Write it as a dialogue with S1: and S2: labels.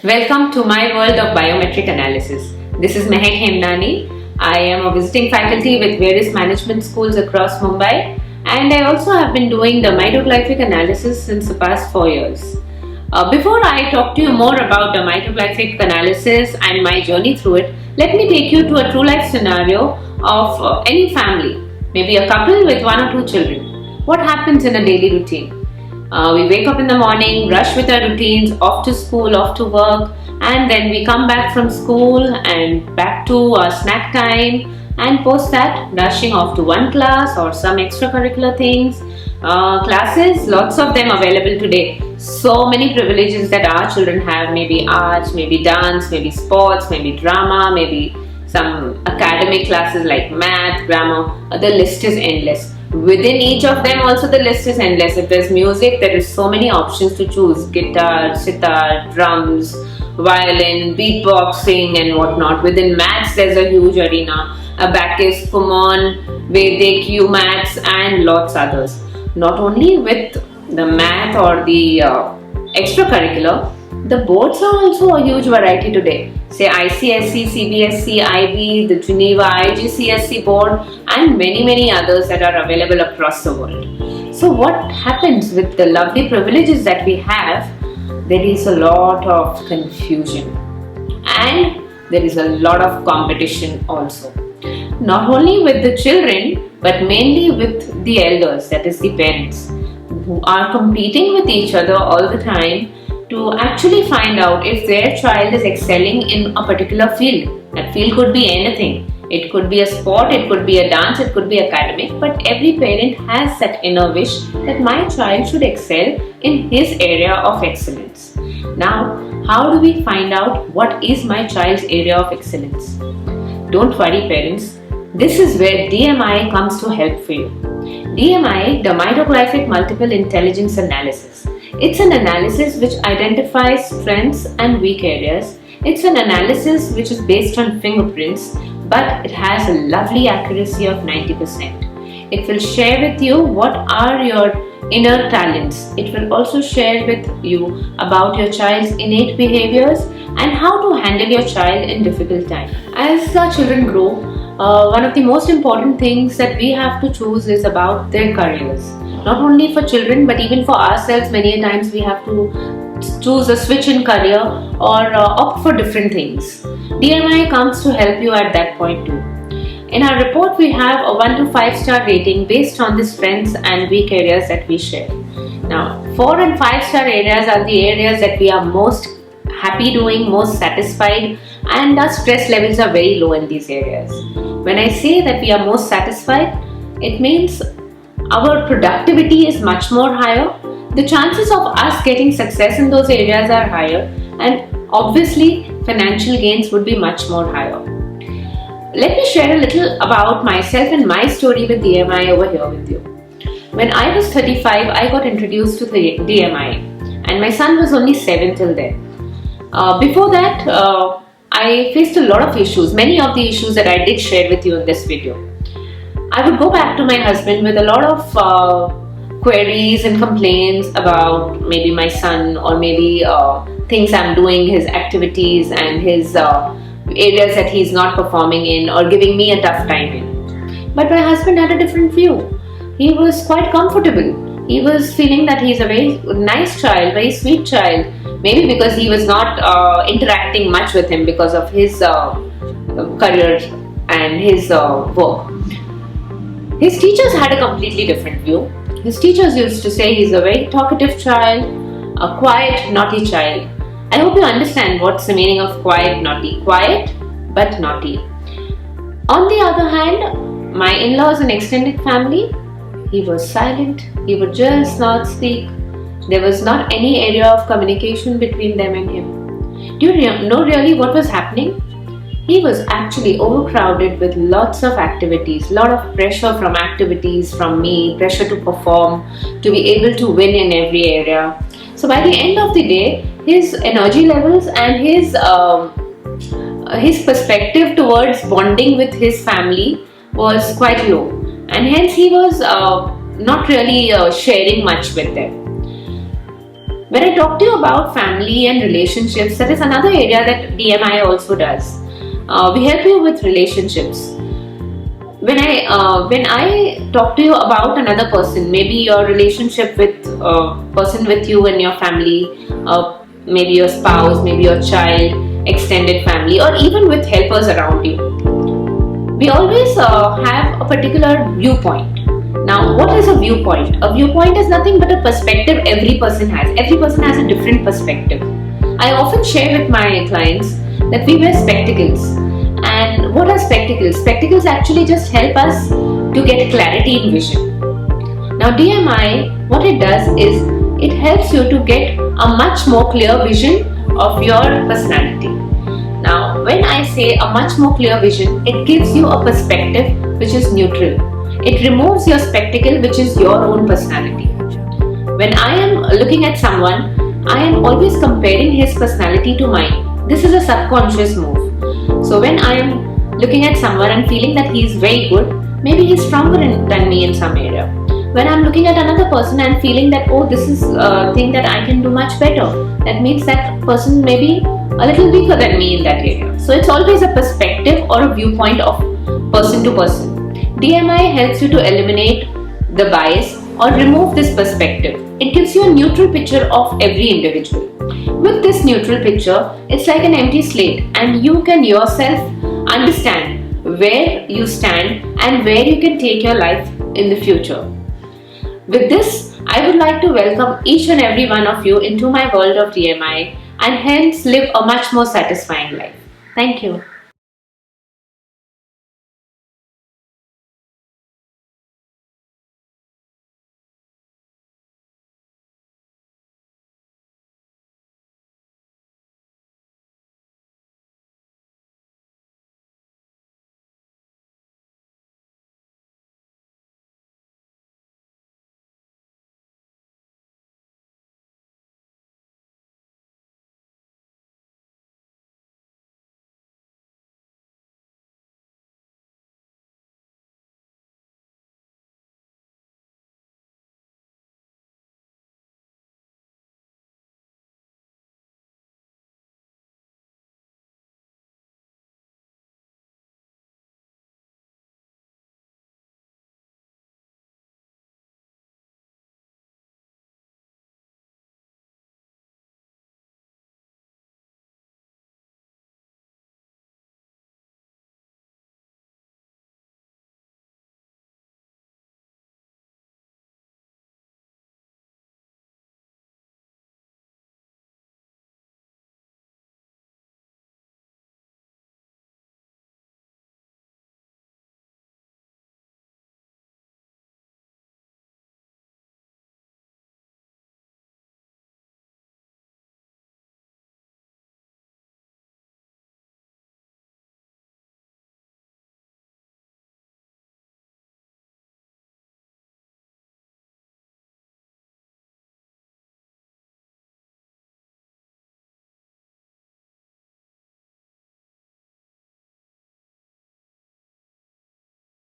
S1: Welcome to my world of biometric analysis. This is Meheck Hemnani. I am a visiting faculty with various management schools across Mumbai, and I also have been doing dermatoglyphic analysis since the past 4 years. Before I talk to you more about dermatoglyphic analysis and my journey through it, let me take you to a true life scenario of any family, maybe a couple with 1 or 2 children. What happens in a daily routine? We wake up in the morning, rush with our routines, off to school, off to work, and then we come back from school and back to our snack time, and post that rushing off to one class or some extracurricular things. Classes, lots of them available today. So many privileges that our children have, maybe art, maybe dance, maybe sports, maybe drama, maybe some academic classes like math, grammar. The list is endless. Within each of them also the list is endless. If there's music, there is so many options to choose: guitar, sitar, drums, violin, beatboxing and whatnot. Within maths there's a huge arena: abacus, Kumon, Vedic, UMaths and lots others. Not only with the math or the extracurricular, the boards are also a huge variety today. Say ICSE, CBSE, IB, the Geneva IGCSE board and many others that are available across the world. So what happens with the lovely privileges that we have? There is a lot of confusion and there is a lot of competition also. Not only with the children but mainly with the elders, that is the parents, who are competing with each other all the time to actually find out if their child is excelling in a particular field. That field could be anything. It could be a sport, it could be a dance, it could be academic, but every parent has that inner wish that my child should excel in his area of excellence. Now, how do we find out what is my child's area of excellence? Don't worry parents, this is where DMI comes to help for you. DMI, Dermatoglyphic Multiple Intelligence Analysis. It's an analysis which identifies strengths and weak areas. It's an analysis which is based on fingerprints, but it has a lovely accuracy of 90%. It will share with you what are your inner talents. It will also share with you about your child's innate behaviors and how to handle your child in difficult times. As our children grow, one of the most important things that we have to choose is about their careers. Not only for children but even for ourselves, many times we have to choose a switch in career or opt for different things. DMI comes to help you at that point too. In our report we have a 1 to 5 star rating based on the strengths and weak areas that we share. Now 4 and 5 star areas are the areas that we are most happy doing, most satisfied, and our stress levels are very low in these areas. When I say that we are most satisfied, it means our productivity is much more higher, the chances of us getting success in those areas are higher, and obviously financial gains would be much more higher. Let me share a little about myself and my story with DMI over here with you. When I was 35, I got introduced to the DMI and my son was only 7 till then. Before that, I faced a lot of issues, many of the issues that I did share with you in this video. I would go back to my husband with a lot of queries and complaints about maybe my son or maybe things I'm doing, his activities and his areas that he's not performing in or giving me a tough time in. But my husband had a different view. He was quite comfortable. He was feeling that he's a very nice child, very sweet child. Maybe because he was not interacting much with him because of his career and his work. His teachers had a completely different view. His teachers used to say he's a very talkative child, a quiet, naughty child. I hope you understand what's the meaning of quiet, naughty. Quiet, but naughty. On the other hand, my in-laws and extended family, he was silent. He would just not speak. There was not any area of communication between them and him. Do you know really what was happening? He was actually overcrowded with lots of activities, lot of pressure from activities from me, pressure to perform, to be able to win in every area. So by the end of the day, his energy levels and his perspective towards bonding with his family was quite low, and hence he was not really sharing much with them. When I talk to you about family and relationships, that is another area that DMI also does. We help you with relationships. When I talk to you about another person, maybe your relationship with a person with you and your family, maybe your spouse, maybe your child, extended family, or even with helpers around you, we always have a particular viewpoint. Now, what is a viewpoint? A viewpoint is nothing but a perspective every person has. Every person has a different perspective. I often share with my clients that we wear spectacles. And what are spectacles? Spectacles actually just help us to get clarity in vision. Now, DMI, what it does is it helps you to get a much more clear vision of your personality. Now, when I say a much more clear vision, it gives you a perspective which is neutral. It removes your spectacle, which is your own personality. When I am looking at someone, I am always comparing his personality to mine. This is a subconscious move. So when I am looking at someone and feeling that he is very good, maybe he is stronger than me in some area. When I am looking at another person and feeling that, oh, this is a thing that I can do much better, that means that person may be a little weaker than me in that area. So it's always a perspective or a viewpoint of person to person. DMI helps you to eliminate the bias or remove this perspective. It gives you a neutral picture of every individual. With this neutral picture, it's like an empty slate, and you can yourself understand where you stand and where you can take your life in the future. With this, I would like to welcome each and every one of you into my world of DMI and hence live a much more satisfying life. Thank you.